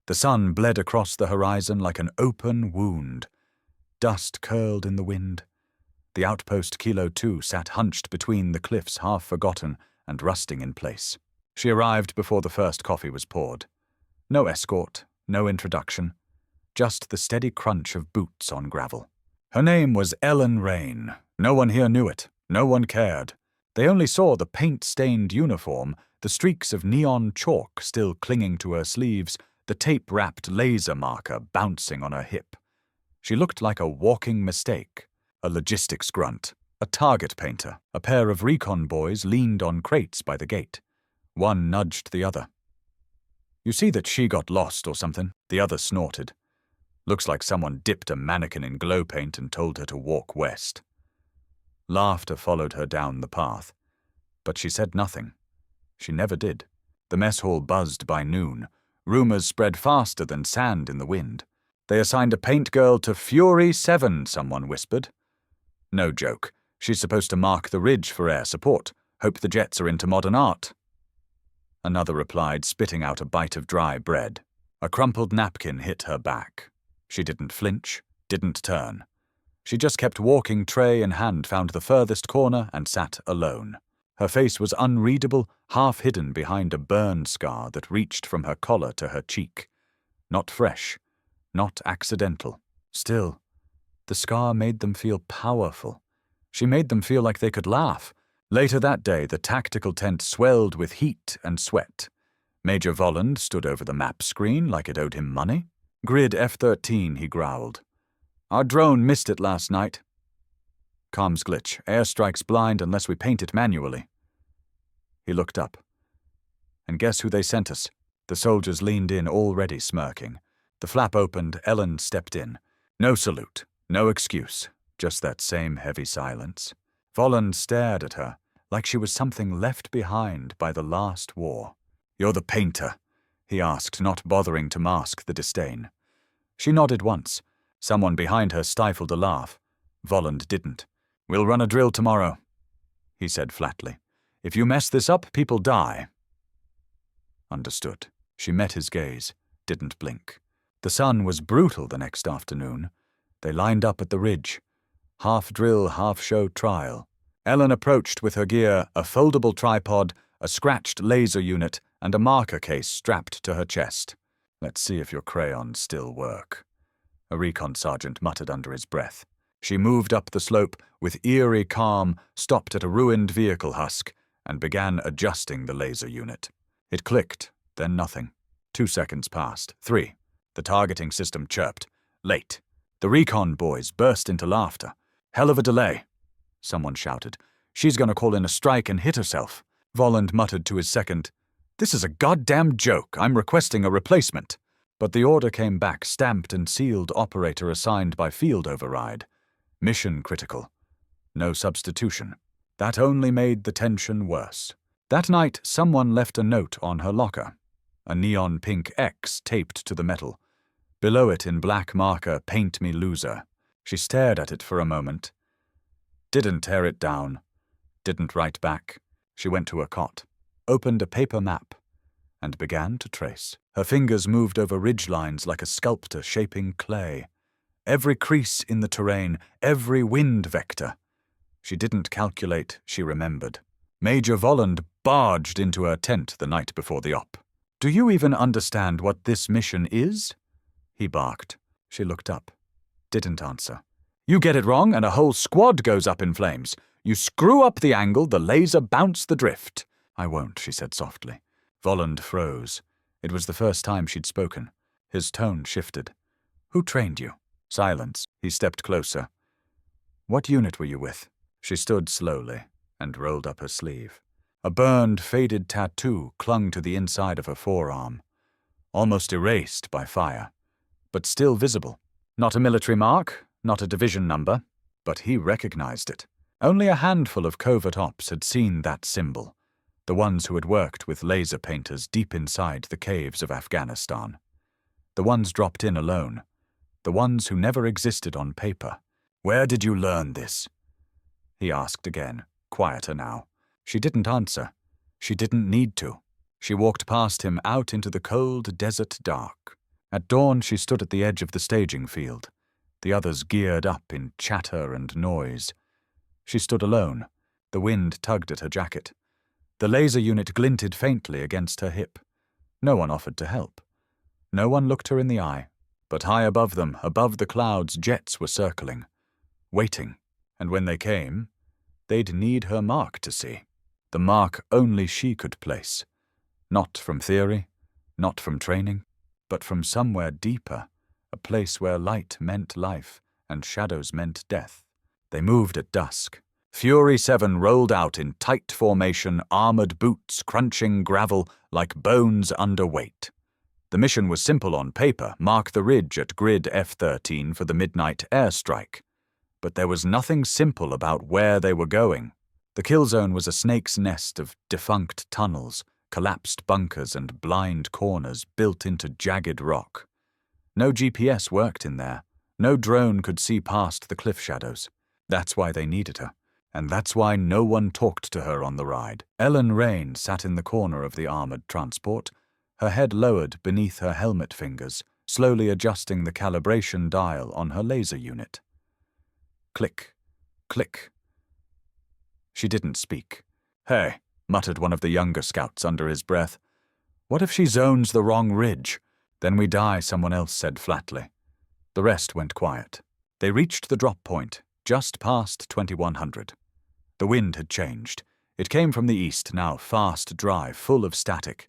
The sun bled across the horizon like an open wound. Dust curled in the wind. The outpost Kilo 2 sat hunched between the cliffs, half forgotten and rusting in place. She arrived before the first coffee was poured. No escort, no introduction, just the steady crunch of boots on gravel. Her name was Ellen Rain. No one here knew it. No one cared. They only saw the paint-stained uniform, the streaks of neon chalk still clinging to her sleeves, the tape-wrapped laser marker bouncing on her hip. She looked like a walking mistake, a logistics grunt, a target painter. A pair of recon boys leaned on crates by the gate. One nudged the other. "You see that she got lost or something?" The other snorted. "Looks like someone dipped a mannequin in glow paint and told her to walk west." Laughter followed her down the path. But she said nothing. She never did. The mess hall buzzed by noon. Rumors spread faster than sand in the wind. "They assigned a paint girl to Fury 7, someone whispered. "No joke. She's supposed to mark the ridge for air support. Hope the jets are into modern art." Another replied, spitting out a bite of dry bread. A crumpled napkin hit her back. She didn't flinch, didn't turn. She just kept walking, tray in hand, found the furthest corner and sat alone. Her face was unreadable, half hidden behind a burn scar that reached from her collar to her cheek. Not fresh, not accidental. Still, the scar made them feel powerful. She made them feel like they could laugh. Later that day, the tactical tent swelled with heat and sweat. Major Volland stood over the map screen like it owed him money. "Grid F-13, he growled. "Our drone missed it last night." "Comms glitch. Airstrike's blind unless we paint it manually." He looked up. "And guess who they sent us?" The soldiers leaned in, already smirking. The flap opened, Ellen stepped in. No salute, no excuse, just that same heavy silence. Volland stared at her, like she was something left behind by the last war. "You're the painter?" he asked, not bothering to mask the disdain. She nodded once. Someone behind her stifled a laugh. Volland didn't. "We'll run a drill tomorrow," he said flatly. "If you mess this up, people die." Understood. She met his gaze, didn't blink. The sun was brutal the next afternoon. They lined up at the ridge. Half drill, half show trial. Ellen approached with her gear, a foldable tripod, a scratched laser unit, and a marker case strapped to her chest. "Let's see if your crayons still work," a recon sergeant muttered under his breath. She moved up the slope with eerie calm, stopped at a ruined vehicle husk, and began adjusting the laser unit. It clicked, then nothing. 2 seconds passed. 3. The targeting system chirped. Late. The recon boys burst into laughter. "Hell of a delay," someone shouted. "She's gonna call in a strike and hit herself." Volland muttered to his second, "This is a goddamn joke. I'm requesting a replacement." But the order came back, stamped and sealed, operator assigned by field override. Mission critical. No substitution. That only made the tension worse. That night, someone left a note on her locker. A neon pink X taped to the metal. Below it in black marker, "Paint me loser." She stared at it for a moment. Didn't tear it down. Didn't write back. She went to her cot, opened a paper map, and began to trace. Her fingers moved over ridgelines like a sculptor shaping clay. Every crease in the terrain, every wind vector. She didn't calculate, she remembered. Major Volland barged into her tent the night before the op. "Do you even understand what this mission is?" he barked. She looked up. Didn't answer. "You get it wrong and a whole squad goes up in flames. You screw up the angle, the laser bounce the drift." "I won't," she said softly. Volland froze. It was the first time she'd spoken. His tone shifted. "Who trained you?" Silence. He stepped closer. "What unit were you with?" She stood slowly and rolled up her sleeve. A burned, faded tattoo clung to the inside of her forearm, almost erased by fire, but still visible. Not a military mark, not a division number, but he recognized it. Only a handful of covert ops had seen that symbol, the ones who had worked with laser painters deep inside the caves of Afghanistan. The ones dropped in alone, the ones who never existed on paper. "Where did you learn this?" he asked again, quieter now. She didn't answer. She didn't need to. She walked past him out into the cold desert dark. At dawn, she stood at the edge of the staging field, the others geared up in chatter and noise. She stood alone. The wind tugged at her jacket. The laser unit glinted faintly against her hip. No one offered to help. No one looked her in the eye, but high above them, above the clouds, jets were circling, waiting, and when they came, they'd need her mark to see. The mark only she could place. Not from theory, not from training, but from somewhere deeper, a place where light meant life and shadows meant death. They moved at dusk. Fury 7 rolled out in tight formation, armored boots crunching gravel like bones under weight. The mission was simple on paper, mark the ridge at grid F-13 for the midnight airstrike. But there was nothing simple about where they were going. The kill zone was a snake's nest of defunct tunnels, collapsed bunkers and blind corners built into jagged rock. No GPS worked in there. No drone could see past the cliff shadows. That's why they needed her. And that's why no one talked to her on the ride. Ellen Rain sat in the corner of the armored transport, her head lowered beneath her helmet fingers, slowly adjusting the calibration dial on her laser unit. Click, click. She didn't speak. "Hey," muttered one of the younger scouts under his breath. "What if she zones the wrong ridge? Then we die," someone else said flatly. The rest went quiet. They reached the drop point, just past 2100. The wind had changed. It came from the east, now fast, dry, full of static.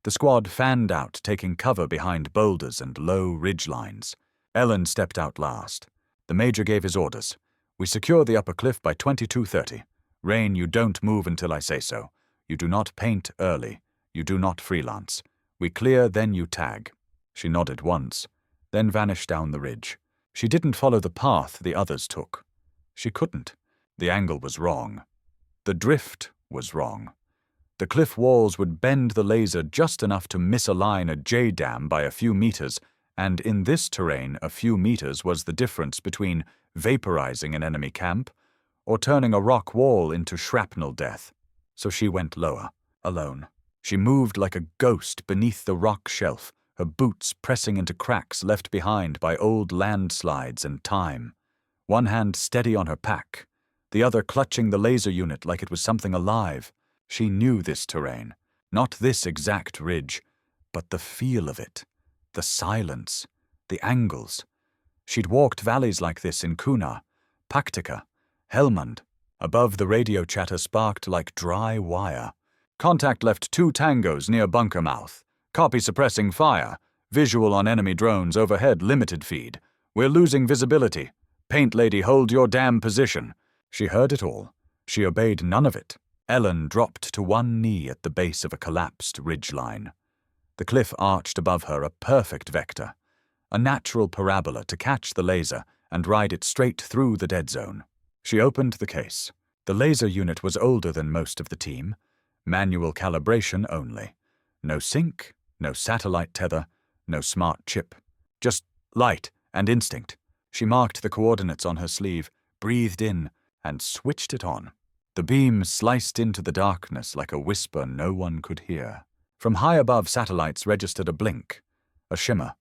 The squad fanned out, taking cover behind boulders and low ridgelines. Ellen stepped out last. The major gave his orders. "We secure the upper cliff by 22:30. Rain, you don't move until I say so. You do not paint early. You do not freelance. We clear, then you tag." She nodded once, then vanished down the ridge. She didn't follow the path the others took. She couldn't. The angle was wrong. The drift was wrong. The cliff walls would bend the laser just enough to misalign a J-dam by a few meters, and in this terrain a few meters was the difference between vaporizing an enemy camp or turning a rock wall into shrapnel death. So she went lower, alone. She moved like a ghost beneath the rock shelf, her boots pressing into cracks left behind by old landslides and time. One hand steady on her pack, the other clutching the laser unit like it was something alive. She knew this terrain, not this exact ridge, but the feel of it, the silence, the angles. She'd walked valleys like this in Kuna, Paktika, Helmand. Above, the radio chatter sparked like dry wire. "Contact left 2 tangos near bunker mouth. Copy suppressing fire. Visual on enemy drones overhead, limited feed. We're losing visibility. Paint lady, hold your damn position." She heard it all. She obeyed none of it. Ellen dropped to one knee at the base of a collapsed ridgeline. The cliff arched above her, a perfect vector, a natural parabola to catch the laser and ride it straight through the dead zone. She opened the case. The laser unit was older than most of the team. Manual calibration only. No sync, no satellite tether, no smart chip. Just light and instinct. She marked the coordinates on her sleeve, breathed in, and switched it on. The beam sliced into the darkness like a whisper no one could hear. From high above, satellites registered a blink, a shimmer.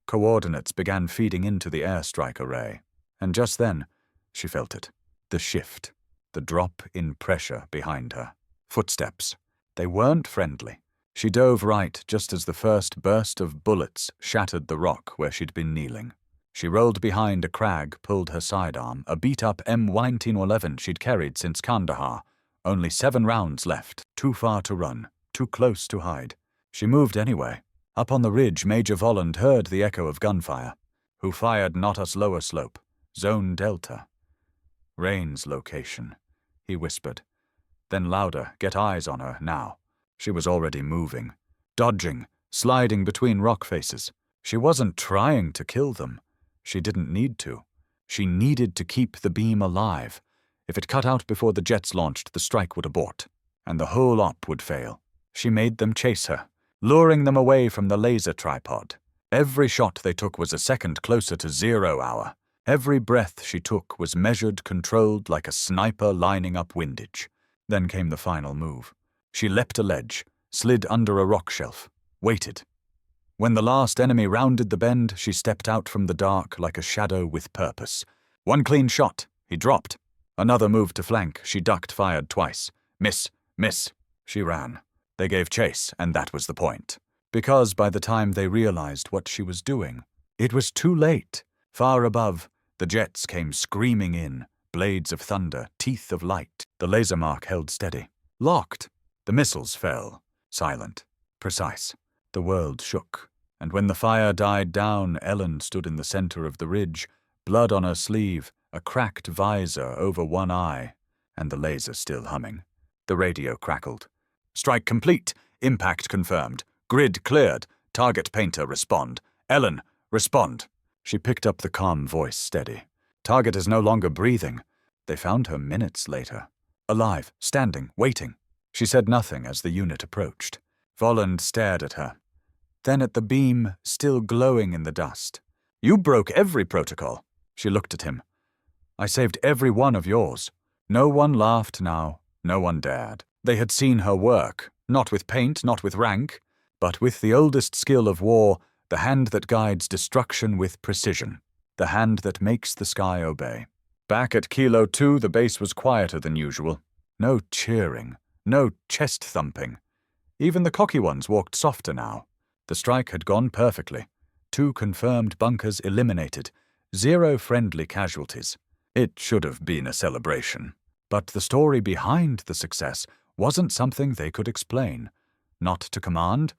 Coordinates began feeding into the airstrike array. And just then, she felt it. The shift. The drop in pressure behind her. Footsteps. They weren't friendly. She dove right just as the first burst of bullets shattered the rock where she'd been kneeling. She rolled behind a crag, pulled her sidearm, a beat-up M1911 she'd carried since Kandahar. Only 7 rounds left, too far to run, too close to hide. She moved anyway. Up on the ridge, Major Volland heard the echo of gunfire. "Who fired not us lower slope? Zone Delta." "Rain's location," he whispered. Then louder, "Get eyes on her, now." She was already moving, dodging, sliding between rock faces. She wasn't trying to kill them. She didn't need to. She needed to keep the beam alive. If it cut out before the jets launched, the strike would abort, and the whole op would fail. She made them chase her, luring them away from the laser tripod. Every shot they took was a second closer to 0 hour. Every breath she took was measured, controlled like a sniper lining up windage. Then came the final move. She leapt a ledge, slid under a rock shelf, waited. When the last enemy rounded the bend, she stepped out from the dark like a shadow with purpose. One clean shot. He dropped. Another move to flank. She ducked, fired twice. Miss. Miss. She ran. They gave chase, and that was the point. Because by the time they realized what she was doing, it was too late. Far above, the jets came screaming in, blades of thunder, teeth of light. The laser mark held steady. Locked. The missiles fell. Silent. Precise. The world shook. And when the fire died down, Ellen stood in the center of the ridge, blood on her sleeve, a cracked visor over one eye, and the laser still humming. The radio crackled. Strike complete. Impact confirmed. Grid cleared. Target painter respond. Ellen, respond. She picked up the calm voice steady. Target is no longer breathing. They found her minutes later. Alive, standing, waiting. She said nothing as the unit approached. Volland stared at her. Then at the beam, still glowing in the dust. You broke every protocol. She looked at him. I saved every one of yours. No one laughed now. No one dared. They had seen her work, not with paint, not with rank, but with the oldest skill of war, the hand that guides destruction with precision, the hand that makes the sky obey. Back at Kilo 2, the base was quieter than usual. No cheering, no chest thumping. Even the cocky ones walked softer now. The strike had gone perfectly. 2 confirmed bunkers eliminated. 0 friendly casualties. It should have been a celebration. But the story behind the success wasn't something they could explain. Not to command,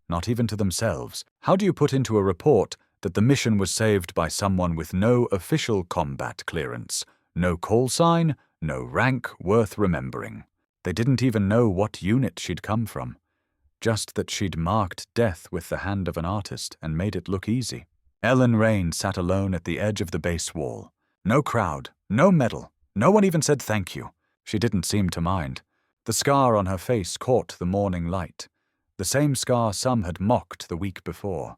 not even to themselves. How do you put into a report that the mission was saved by someone with no official combat clearance, no call sign, no rank worth remembering? They didn't even know what unit she'd come from. Just that she'd marked death with the hand of an artist and made it look easy. Ellen Rain sat alone at the edge of the base wall. No crowd, no medal, no one even said thank you. She didn't seem to mind. The scar on her face caught the morning light. The same scar some had mocked the week before.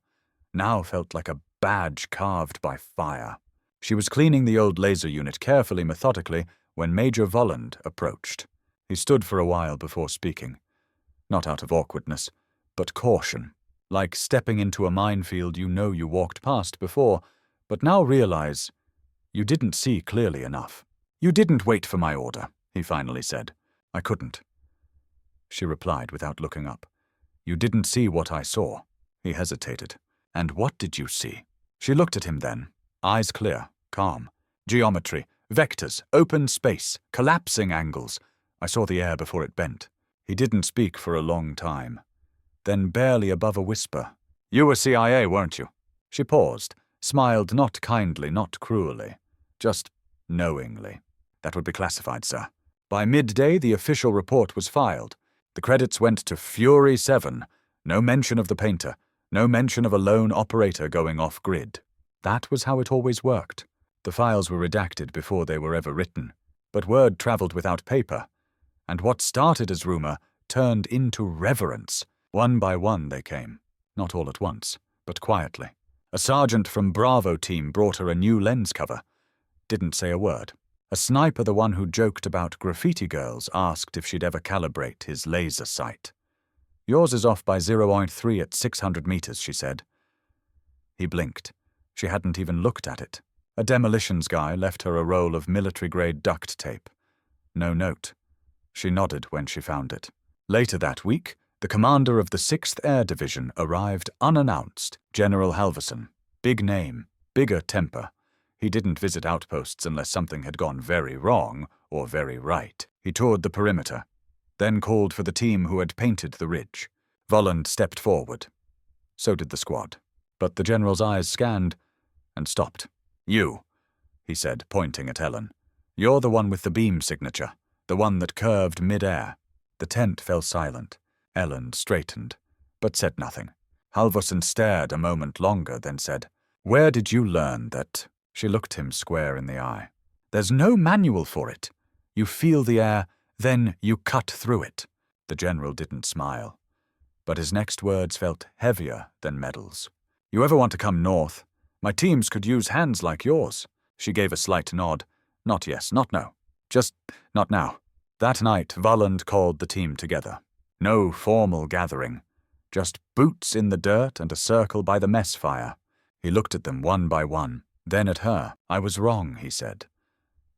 Now felt like a badge carved by fire. She was cleaning the old laser unit carefully, methodically, when Major Volland approached. He stood for a while before speaking. Not out of awkwardness, but caution. Like stepping into a minefield you know you walked past before, but now realize you didn't see clearly enough. You didn't wait for my order, he finally said. I couldn't. She replied without looking up. You didn't see what I saw. He hesitated. And what did you see? She looked at him then, eyes clear, calm. Geometry, vectors, open space, collapsing angles. I saw the air before it bent. He didn't speak for a long time. Then barely above a whisper, You were CIA, weren't you? She paused, smiled not kindly, not cruelly, just knowingly. That would be classified, sir. By midday, the official report was filed. The credits went to Fury 7. No mention of the painter. No mention of a lone operator going off-grid. That was how it always worked. The files were redacted before they were ever written. But word traveled without paper. And what started as rumor turned into reverence. One by one they came. Not all at once, but quietly. A sergeant from Bravo team brought her a new lens cover. Didn't say a word. A sniper, the one who joked about graffiti girls, asked if she'd ever calibrate his laser sight. Yours is off by 0.3 at 600 meters, she said. He blinked. She hadn't even looked at it. A demolitions guy left her a roll of military-grade duct tape. No note. She nodded when she found it. Later that week, the commander of the 6th Air Division arrived unannounced, General Halverson. Big name, bigger temper. He didn't visit outposts unless something had gone very wrong or very right. He toured the perimeter, then called for the team who had painted the ridge. Volland stepped forward. So did the squad. But the general's eyes scanned and stopped. You, he said, pointing at Ellen. You're the one with the beam signature, the one that curved mid-air. The tent fell silent. Ellen straightened, but said nothing. Halvorsen stared a moment longer, then said, Where did you learn that? She looked him square in the eye. There's no manual for it. You feel the air, then you cut through it. The general didn't smile, but his next words felt heavier than medals. You ever want to come north? My teams could use hands like yours. She gave a slight nod. Not yes, not no. Just not now. That night, Volland called the team together. No formal gathering. Just boots in the dirt and a circle by the mess fire. He looked at them one by one, then at her. I was wrong, he said.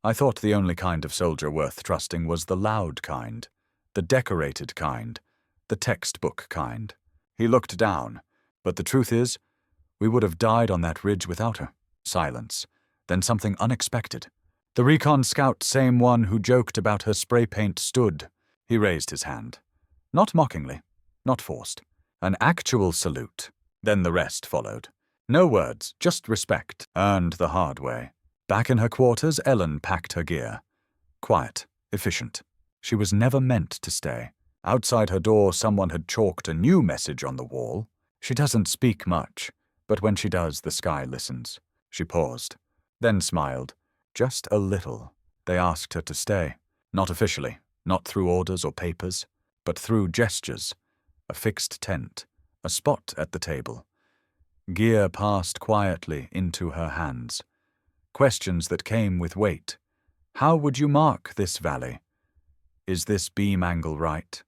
I thought the only kind of soldier worth trusting was the loud kind, the decorated kind, the textbook kind. He looked down, but the truth is, we would have died on that ridge without her. Silence. Then something unexpected. The recon scout, same one who joked about her spray paint, stood. He raised his hand. Not mockingly, not forced. An actual salute. Then the rest followed. No words, just respect, earned the hard way. Back in her quarters, Ellen packed her gear. Quiet, efficient. She was never meant to stay. Outside her door, someone had chalked a new message on the wall. She doesn't speak much, but when she does, the sky listens. She paused, then smiled. Just a little. They asked her to stay. Not officially, not through orders or papers, but through gestures. A fixed tent, a spot at the table. Gear passed quietly into her hands. Questions that came with weight. How would you mark this valley? Is this beam angle right?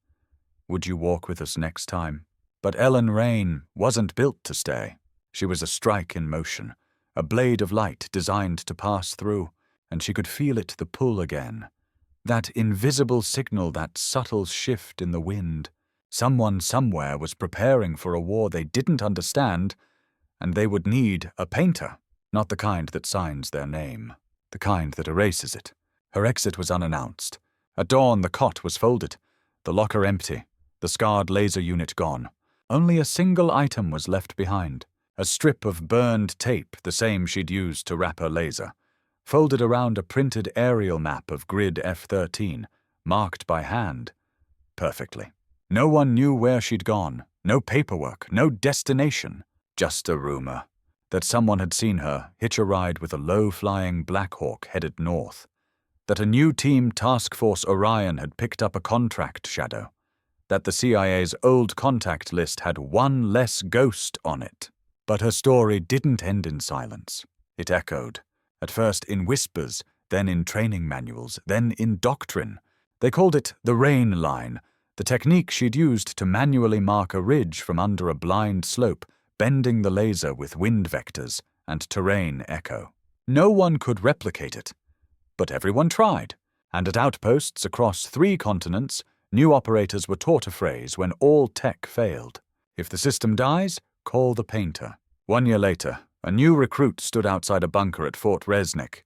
Would you walk with us next time? But Ellen Rain wasn't built to stay. She was a strike in motion, a blade of light designed to pass through, and she could feel it, the pull again. That invisible signal, that subtle shift in the wind. Someone somewhere was preparing for a war they didn't understand, and they would need a painter. Not the kind that signs their name, the kind that erases it. Her exit was unannounced. At dawn, the cot was folded, the locker empty, the scarred laser unit gone. Only a single item was left behind, a strip of burned tape, the same she'd used to wrap her laser, folded around a printed aerial map of grid F-13, marked by hand. Perfectly. No one knew where she'd gone, no paperwork, no destination, just a rumor that someone had seen her hitch a ride with a low-flying Black Hawk headed north, that a new team Task Force Orion had picked up a contract shadow, that the CIA's old contact list had one less ghost on it. But her story didn't end in silence. It echoed, at first in whispers, then in training manuals, then in doctrine. They called it the rain line, the technique she'd used to manually mark a ridge from under a blind slope, bending the laser with wind vectors and terrain echo. No one could replicate it, but everyone tried, and at outposts across 3 continents, new operators were taught a phrase when all tech failed. If the system dies, call the painter. 1 year later, a new recruit stood outside a bunker at Fort Resnick.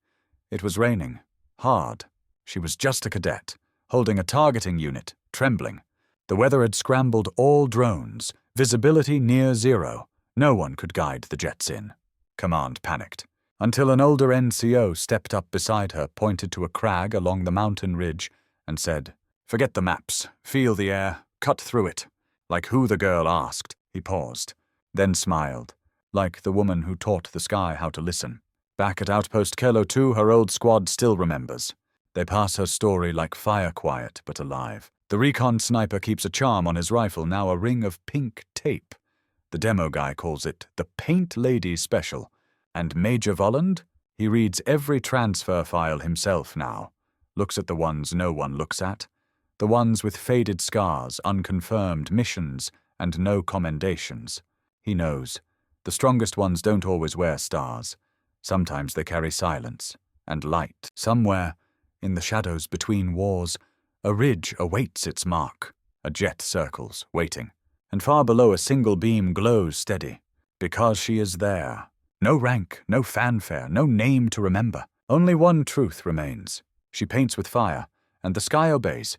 It was raining. Hard. She was just a cadet, holding a targeting unit, trembling. The weather had scrambled all drones, visibility near 0. No one could guide the jets in. Command panicked, until an older NCO stepped up beside her, pointed to a crag along the mountain ridge, and said, "Forget the maps, feel the air, cut through it." Like who, the girl asked. He paused, then smiled, like the woman who taught the sky how to listen. Back at Outpost Kilo 2, her old squad still remembers. They pass her story like fire, quiet but alive. The recon sniper keeps a charm on his rifle, now a ring of pink tape. The demo guy calls it the Paint Lady Special. And Major Volland? He reads every transfer file himself now. Looks at the ones no one looks at. The ones with faded scars, unconfirmed missions, and no commendations. He knows. The strongest ones don't always wear stars. Sometimes they carry silence and light. Somewhere, in the shadows between wars, a ridge awaits its mark. A jet circles, waiting. And far below, a single beam glows steady. Because she is there. No rank, no fanfare, no name to remember. Only one truth remains. She paints with fire, and the sky obeys.